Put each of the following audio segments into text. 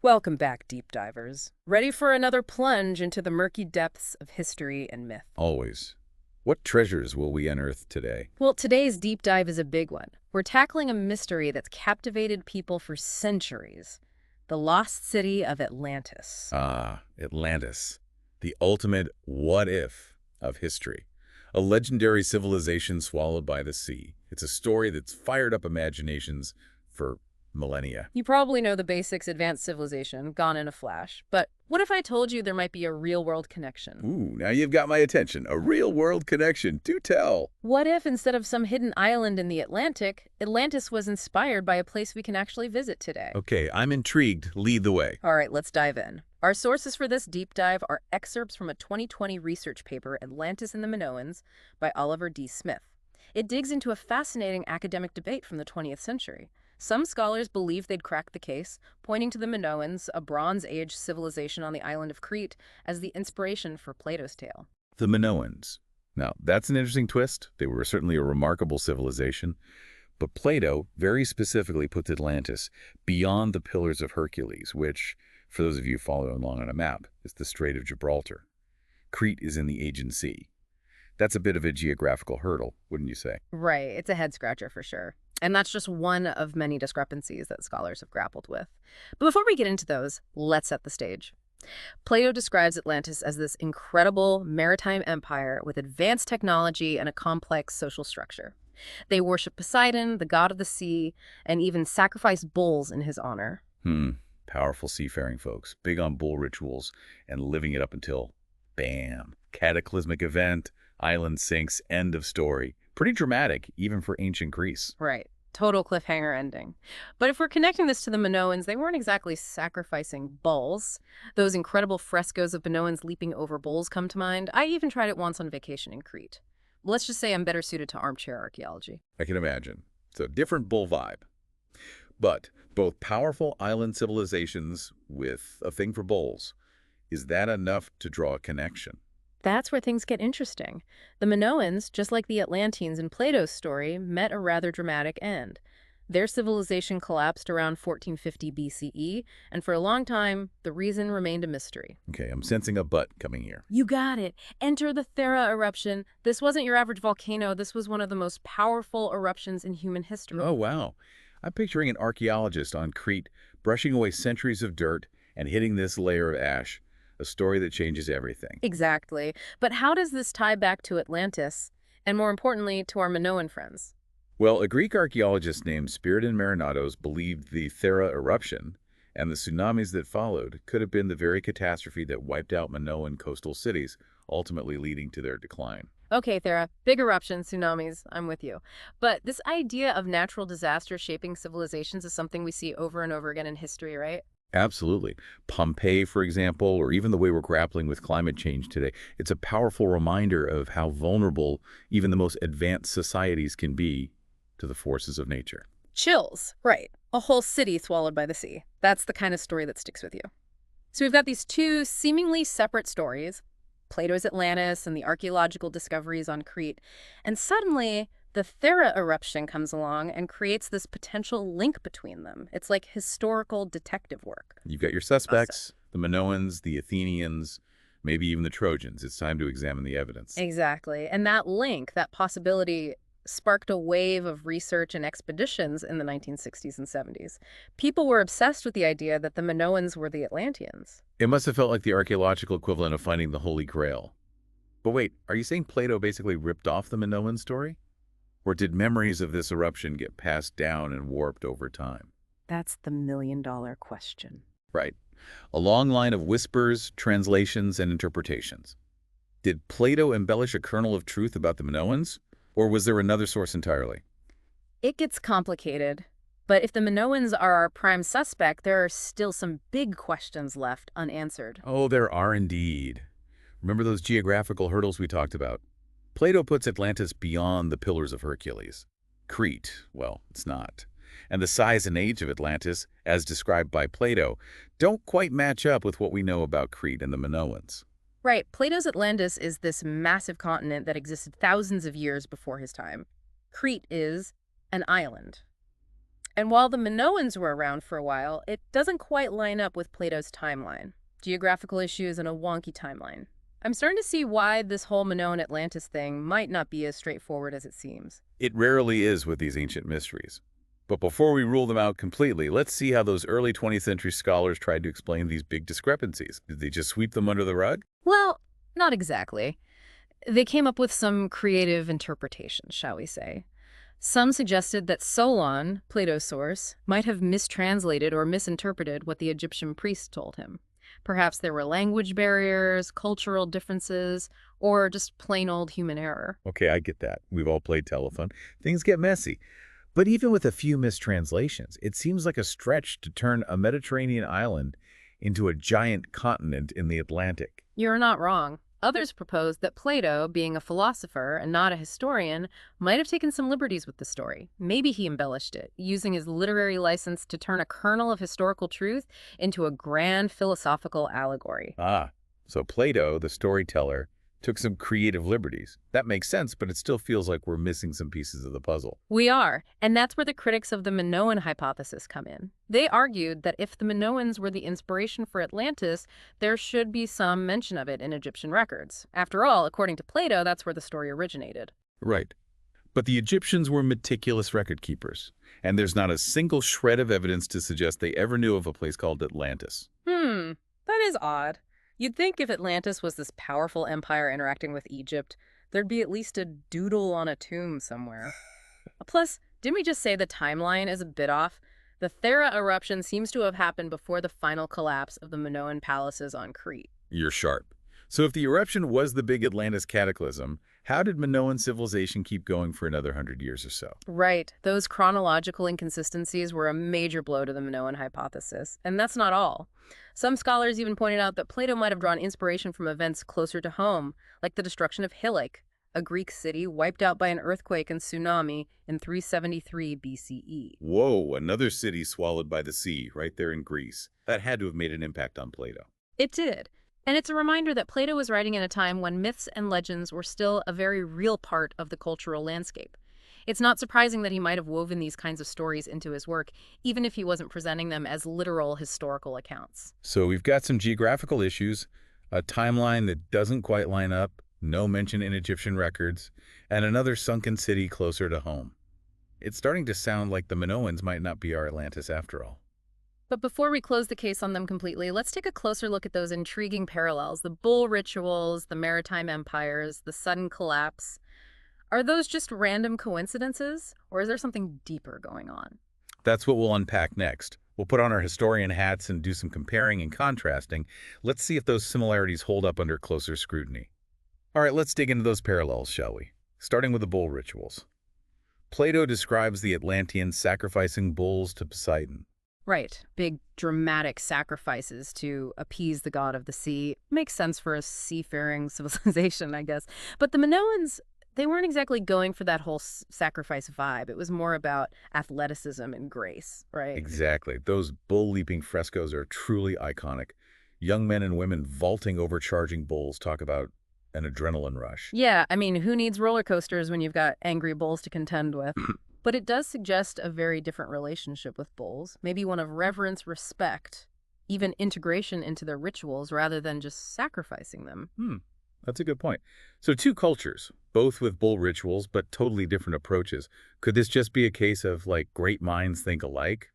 Welcome back, deep divers. Ready for another plunge into the murky depths of history and myth? Always. What treasures will we unearth today? Well, today's deep dive is a big one. We're tackling a mystery that's captivated people for centuries. The lost city of Atlantis. Ah, Atlantis. The ultimate what if of history. A legendary civilization swallowed by the sea. It's a story that's fired up imaginations for millennia. You probably know the basics: advanced civilization, gone in a flash. But what if I told you there might be a real-world connection? Ooh, now you've got my attention. A real-world connection. Do tell. What if, instead of some hidden island in the Atlantic, Atlantis was inspired by a place we can actually visit today? Okay, I'm intrigued. Lead the way. All right, let's dive in. Our sources for this deep dive are excerpts from a 2020 research paper, Atlantis and the Minoans, by Oliver D. Smith. It digs into a fascinating academic debate from the 20th century. Some scholars believe they'd cracked the case, pointing to the Minoans, a Bronze Age civilization on the island of Crete, as the inspiration for Plato's tale. The Minoans. Now, that's an interesting twist. They were certainly a remarkable civilization. But Plato very specifically puts Atlantis beyond the Pillars of Hercules, which, for those of you following along on a map, is the Strait of Gibraltar. Crete is in the Aegean Sea. That's a bit of a geographical hurdle, wouldn't you say? Right, it's a head-scratcher for sure. And that's just one of many discrepancies that scholars have grappled with. But before we get into those, let's set the stage. Plato describes Atlantis as this incredible maritime empire with advanced technology and a complex social structure. They worship Poseidon, the god of the sea, and even sacrifice bulls in his honor. Powerful seafaring folks, big on bull rituals and living it up until, bam, cataclysmic event, island sinks, end of story. Pretty dramatic, even for ancient Greece. Right. Total cliffhanger ending. But if we're connecting this to the Minoans, they weren't exactly sacrificing bulls. Those incredible frescoes of Minoans leaping over bulls come to mind. I even tried it once on vacation in Crete. Let's just say I'm better suited to armchair archaeology. I can imagine. It's a different bull vibe. But both powerful island civilizations with a thing for bulls. Is that enough to draw a connection? That's where things get interesting. The Minoans, just like the Atlanteans in Plato's story, met a rather dramatic end. Their civilization collapsed around 1450 BCE, and for a long time, the reason remained a mystery. Okay, I'm sensing a but coming here. You got it. Enter the Thera eruption. This wasn't your average volcano. This was one of the most powerful eruptions in human history. Oh, wow. I'm picturing an archaeologist on Crete brushing away centuries of dirt and hitting this layer of ash. A story that changes everything. Exactly. But how does this tie back to Atlantis, and more importantly, to our Minoan friends? Well, a Greek archaeologist named Spiridon Marinatos believed the Thera eruption and the tsunamis that followed could have been the very catastrophe that wiped out Minoan coastal cities, ultimately leading to their decline. Okay, Thera, big eruptions, tsunamis, I'm with you. But this idea of natural disasters shaping civilizations is something we see over and over again in history, right? Absolutely. Pompeii, for example, or even the way we're grappling with climate change today, it's a powerful reminder of how vulnerable even the most advanced societies can be to the forces of nature. Chills, right. A whole city swallowed by the sea. That's the kind of story that sticks with you. So we've got these two seemingly separate stories, Plato's Atlantis and the archaeological discoveries on Crete, and suddenly the Thera eruption comes along and creates this potential link between them. It's like historical detective work. You've got your suspects, the Minoans, the Athenians, maybe even the Trojans. It's time to examine the evidence. Exactly. And that link, that possibility, sparked a wave of research and expeditions in the 1960s and 70s. People were obsessed with the idea that the Minoans were the Atlanteans. It must have felt like the archaeological equivalent of finding the Holy Grail. But wait, are you saying Plato basically ripped off the Minoan story? Or did memories of this eruption get passed down and warped over time? That's the million-dollar question. Right. A long line of whispers, translations, and interpretations. Did Plato embellish a kernel of truth about the Minoans? Or was there another source entirely? It gets complicated. But if the Minoans are our prime suspect, there are still some big questions left unanswered. Oh, there are indeed. Remember those geographical hurdles we talked about? Plato puts Atlantis beyond the Pillars of Hercules. Crete, well, it's not. And the size and age of Atlantis, as described by Plato, don't quite match up with what we know about Crete and the Minoans. Right. Plato's Atlantis is this massive continent that existed thousands of years before his time. Crete is an island. And while the Minoans were around for a while, it doesn't quite line up with Plato's timeline. Geographical issues and a wonky timeline. I'm starting to see why this whole Minoan Atlantis thing might not be as straightforward as it seems. It rarely is with these ancient mysteries. But before we rule them out completely, let's see how those early 20th century scholars tried to explain these big discrepancies. Did they just sweep them under the rug? Well, not exactly. They came up with some creative interpretations, shall we say. Some suggested that Solon, Plato's source, might have mistranslated or misinterpreted what the Egyptian priests told him. Perhaps there were language barriers, cultural differences, or just plain old human error. Okay, I get that. We've all played telephone. Things get messy. But even with a few mistranslations, it seems like a stretch to turn a Mediterranean island into a giant continent in the Atlantic. You're not wrong. Others proposed that Plato, being a philosopher and not a historian, might have taken some liberties with the story. Maybe he embellished it, using his literary license to turn a kernel of historical truth into a grand philosophical allegory. Ah, so Plato, the storyteller, took some creative liberties. That makes sense, but it still feels like we're missing some pieces of the puzzle. We are, and that's where the critics of the Minoan hypothesis come in. They argued that if the Minoans were the inspiration for Atlantis, there should be some mention of it in Egyptian records. After all, according to Plato, that's where the story originated. Right. But the Egyptians were meticulous record keepers, and there's not a single shred of evidence to suggest they ever knew of a place called Atlantis. That is odd. You'd think if Atlantis was this powerful empire interacting with Egypt, there'd be at least a doodle on a tomb somewhere. Plus, didn't we just say the timeline is a bit off? The Thera eruption seems to have happened before the final collapse of the Minoan palaces on Crete. You're sharp. So if the eruption was the big Atlantis cataclysm, how did Minoan civilization keep going for another 100 years or so? Right. Those chronological inconsistencies were a major blow to the Minoan hypothesis. And that's not all. Some scholars even pointed out that Plato might have drawn inspiration from events closer to home, like the destruction of Hillik, a Greek city wiped out by an earthquake and tsunami in 373 BCE. Whoa, another city swallowed by the sea, right there in Greece. That had to have made an impact on Plato. It did. And it's a reminder that Plato was writing in a time when myths and legends were still a very real part of the cultural landscape. It's not surprising that he might have woven these kinds of stories into his work, even if he wasn't presenting them as literal historical accounts. So we've got some geographical issues, a timeline that doesn't quite line up, no mention in Egyptian records, and another sunken city closer to home. It's starting to sound like the Minoans might not be our Atlantis after all. But before we close the case on them completely, let's take a closer look at those intriguing parallels, the bull rituals, the maritime empires, the sudden collapse. Are those just random coincidences, or is there something deeper going on? That's what we'll unpack next. We'll put on our historian hats and do some comparing and contrasting. Let's see if those similarities hold up under closer scrutiny. All right, let's dig into those parallels, shall we? Starting with the bull rituals. Plato describes the Atlanteans sacrificing bulls to Poseidon. Right. Big, dramatic sacrifices to appease the god of the sea. Makes sense for a seafaring civilization, I guess. But the Minoans, they weren't exactly going for that whole sacrifice vibe. It was more about athleticism and grace, right? Exactly. Those bull-leaping frescoes are truly iconic. Young men and women vaulting over charging bulls talk about an adrenaline rush. Yeah, I mean, who needs roller coasters when you've got angry bulls to contend with? But it does suggest a very different relationship with bulls, maybe one of reverence, respect, even integration into their rituals rather than just sacrificing them. That's a good point. So two cultures, both with bull rituals, but totally different approaches. Could this just be a case of, like, great minds think alike?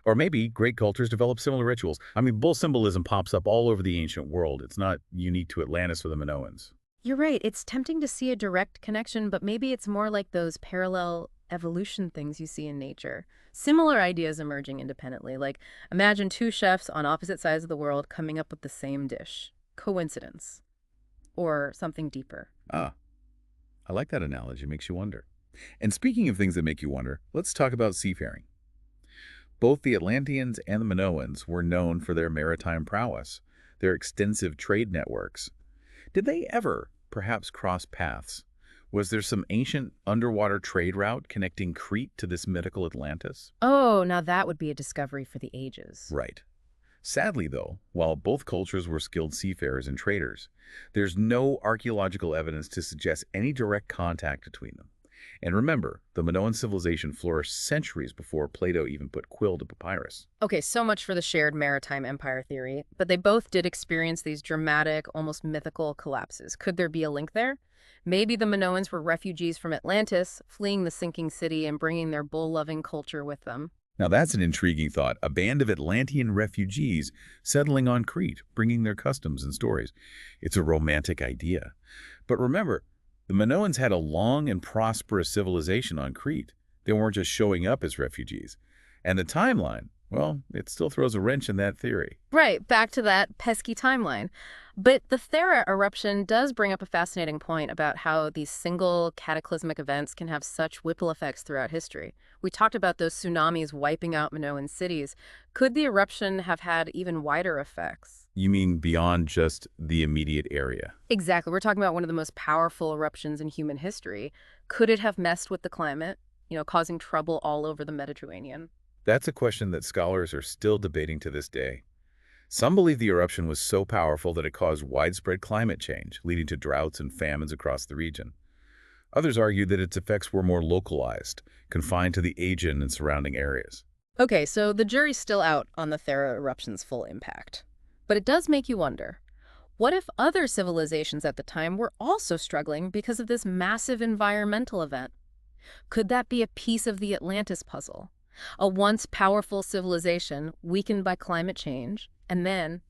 Or maybe great cultures develop similar rituals. I mean, bull symbolism pops up all over the ancient world. It's not unique to Atlantis or the Minoans. You're right. It's tempting to see a direct connection, but maybe it's more like those parallel evolution things you see in nature. Similar ideas emerging independently, like imagine two chefs on opposite sides of the world coming up with the same dish. Coincidence. Or something deeper. Ah, I like that analogy. It makes you wonder. And speaking of things that make you wonder, let's talk about seafaring. Both the Atlanteans and the Minoans were known for their maritime prowess, their extensive trade networks. Did they ever, perhaps, cross paths? Was there some ancient underwater trade route connecting Crete to this mythical Atlantis? Oh, now that would be a discovery for the ages. Right. Sadly, though, while both cultures were skilled seafarers and traders, there's no archaeological evidence to suggest any direct contact between them. And remember, the Minoan civilization flourished centuries before Plato even put quill to papyrus. Okay, so much for the shared maritime empire theory, but they both did experience these dramatic, almost mythical collapses. Could there be a link there? Maybe the Minoans were refugees from Atlantis, fleeing the sinking city and bringing their bull-loving culture with them. Now that's an intriguing thought. A band of Atlantean refugees settling on Crete, bringing their customs and stories. It's a romantic idea. But remember, the Minoans had a long and prosperous civilization on Crete. They weren't just showing up as refugees. And the timeline, well, it still throws a wrench in that theory. Right, back to that pesky timeline. But the Thera eruption does bring up a fascinating point about how these single cataclysmic events can have such ripple effects throughout history. We talked about those tsunamis wiping out Minoan cities. Could the eruption have had even wider effects? You mean beyond just the immediate area? Exactly. We're talking about one of the most powerful eruptions in human history. Could it have messed with the climate, causing trouble all over the Mediterranean? That's a question that scholars are still debating to this day. Some believe the eruption was so powerful that it caused widespread climate change, leading to droughts and famines across the region. Others argue that its effects were more localized, confined to the Aegean and surrounding areas. Okay, so the jury's still out on the Thera eruption's full impact. But it does make you wonder, what if other civilizations at the time were also struggling because of this massive environmental event? Could that be a piece of the Atlantis puzzle? A once powerful civilization weakened by climate change, and then,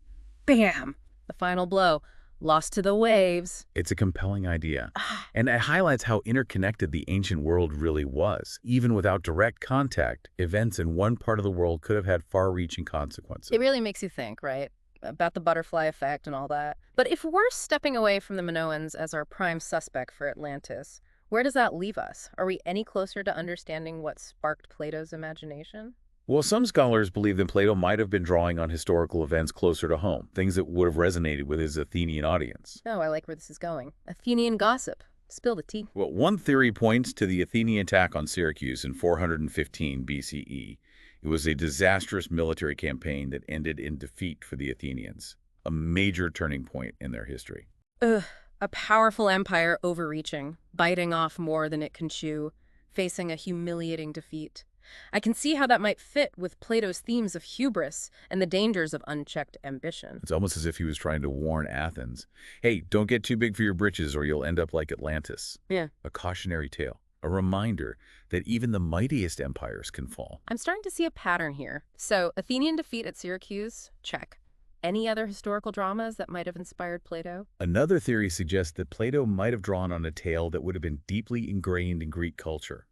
bam, the final blow, lost to the waves. It's a compelling idea, and it highlights how interconnected the ancient world really was. Even without direct contact, events in one part of the world could have had far-reaching consequences. It really makes you think, right? About the butterfly effect and all that. But if we're stepping away from the Minoans as our prime suspect for Atlantis, where does that leave us? Are we any closer to understanding what sparked Plato's imagination? Well, some scholars believe that Plato might have been drawing on historical events closer to home, things that would have resonated with his Athenian audience. Oh, I like where this is going. Athenian gossip. Spill the tea. Well, one theory points to the Athenian attack on Syracuse in 415 BCE. It was a disastrous military campaign that ended in defeat for the Athenians, a major turning point in their history. Ugh, a powerful empire overreaching, biting off more than it can chew, facing a humiliating defeat. I can see how that might fit with Plato's themes of hubris and the dangers of unchecked ambition. It's almost as if he was trying to warn Athens, hey, don't get too big for your britches or you'll end up like Atlantis. Yeah. A cautionary tale, a reminder that even the mightiest empires can fall. I'm starting to see a pattern here. So, Athenian defeat at Syracuse, check. Any other historical dramas that might have inspired Plato? Another theory suggests that Plato might have drawn on a tale that would have been deeply ingrained in Greek culture.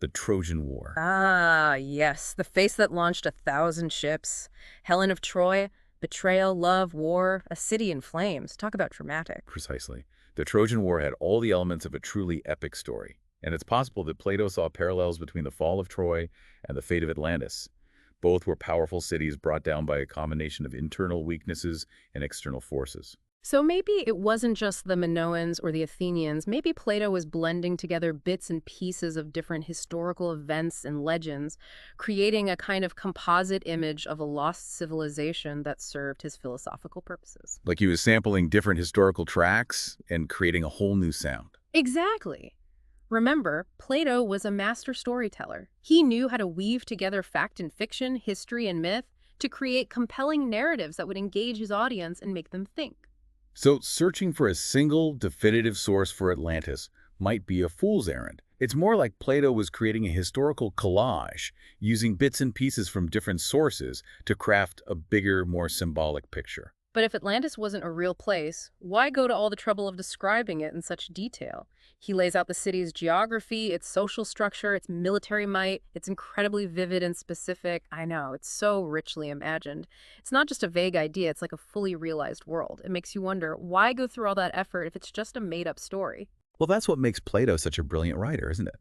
The Trojan War. Ah, yes. The face that launched 1,000 ships. Helen of Troy. Betrayal, love, war, a city in flames. Talk about dramatic. Precisely. The Trojan War had all the elements of a truly epic story. And it's possible that Plato saw parallels between the fall of Troy and the fate of Atlantis. Both were powerful cities brought down by a combination of internal weaknesses and external forces. So maybe it wasn't just the Minoans or the Athenians. Maybe Plato was blending together bits and pieces of different historical events and legends, creating a kind of composite image of a lost civilization that served his philosophical purposes. Like he was sampling different historical tracks and creating a whole new sound. Exactly. Remember, Plato was a master storyteller. He knew how to weave together fact and fiction, history and myth, to create compelling narratives that would engage his audience and make them think. So searching for a single definitive source for Atlantis might be a fool's errand. It's more like Plato was creating a historical collage, using bits and pieces from different sources to craft a bigger, more symbolic picture. But if Atlantis wasn't a real place, why go to all the trouble of describing it in such detail? He lays out the city's geography, its social structure, its military might. It's incredibly vivid and specific. I know, it's so richly imagined. It's not just a vague idea, it's like a fully realized world. It makes you wonder, why go through all that effort if it's just a made-up story? Well, that's what makes Plato such a brilliant writer, isn't it?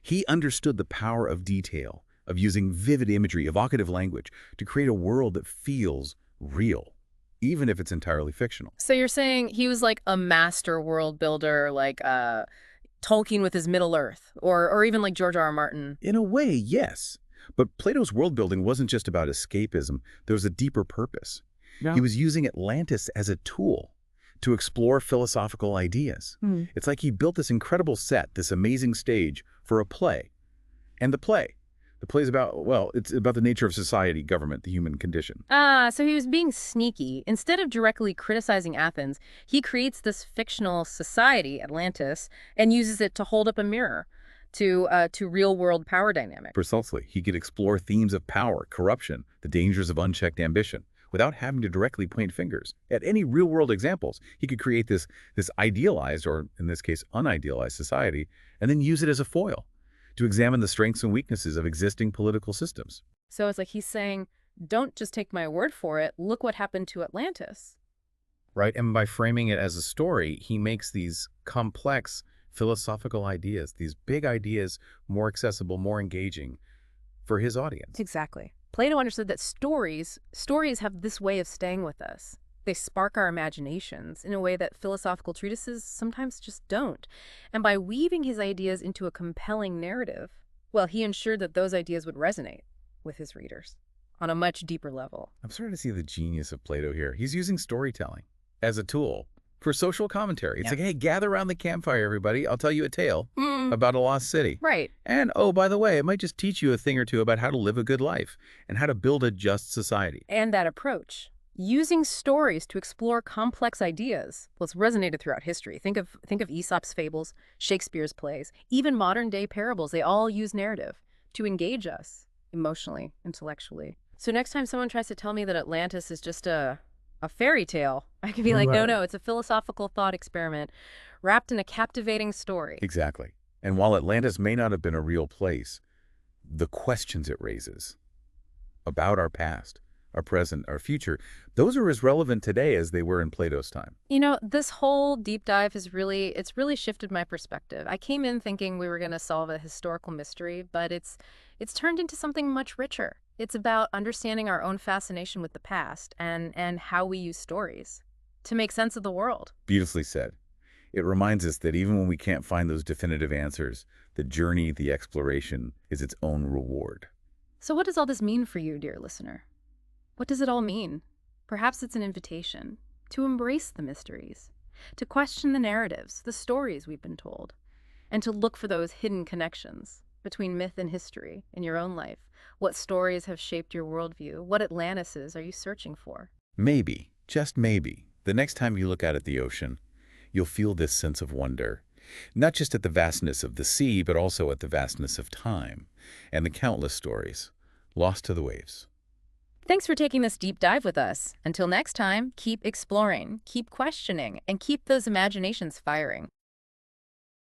He understood the power of detail, of using vivid imagery, evocative language, to create a world that feels real, even if it's entirely fictional. So you're saying he was like a master world builder, like Tolkien with his Middle-earth, or even like George R.R. Martin? In a way, yes. But Plato's world building wasn't just about escapism. There was a deeper purpose. Yeah. He was using Atlantis as a tool, to explore philosophical ideas. It's like he built this incredible set, this amazing stage for a play. And the play is about, well, it's about the nature of society, government, the human condition. So he was being sneaky. Instead of directly criticizing Athens, he creates this fictional society, Atlantis, and uses it to hold up a mirror to real-world power dynamics. Precisely. He could explore themes of power, corruption, the dangers of unchecked ambition, without having to directly point fingers at any real-world examples. He could create this idealized, or in this case, unidealized society, and then use it as a foil to examine the strengths and weaknesses of existing political systems. So it's like he's saying, don't just take my word for it. Look what happened to Atlantis. Right, and by framing it as a story, he makes these complex philosophical ideas, these big ideas, more accessible, more engaging for his audience. Exactly. Plato understood that stories have this way of staying with us. They spark our imaginations in a way that philosophical treatises sometimes just don't. And by weaving his ideas into a compelling narrative, well, he ensured that those ideas would resonate with his readers on a much deeper level. I'm starting to see the genius of Plato here. He's using storytelling as a tool for social commentary. It's like, hey, gather around the campfire, everybody. I'll tell you a tale about a lost city. Right. And, oh, by the way, it might just teach you a thing or two about how to live a good life and how to build a just society. And that approach, using stories to explore complex ideas, well, it's resonated throughout history. Think of Aesop's fables, Shakespeare's plays, even modern-day parables. They all use narrative to engage us emotionally, intellectually. So next time someone tries to tell me that Atlantis is just a fairy tale, I can be like, no, it's a philosophical thought experiment wrapped in a captivating story. Exactly. And while Atlantis may not have been a real place, the questions it raises about our past, our present, our future, those are as relevant today as they were in Plato's time. You know, this whole deep dive it's really shifted my perspective. I came in thinking we were going to solve a historical mystery, but it's turned into something much richer. It's about understanding our own fascination with the past and how we use stories to make sense of the world. Beautifully said. It reminds us that even when we can't find those definitive answers, the journey, the exploration is its own reward. So what does all this mean for you, dear listener? What does it all mean? Perhaps it's an invitation to embrace the mysteries, to question the narratives, the stories we've been told, and to look for those hidden connections between myth and history in your own life. What stories have shaped your worldview? What Atlantises are you searching for? Maybe, just maybe, the next time you look out at the ocean, you'll feel this sense of wonder, not just at the vastness of the sea, but also at the vastness of time and the countless stories lost to the waves. Thanks for taking this deep dive with us. Until next time, keep exploring, keep questioning, and keep those imaginations firing.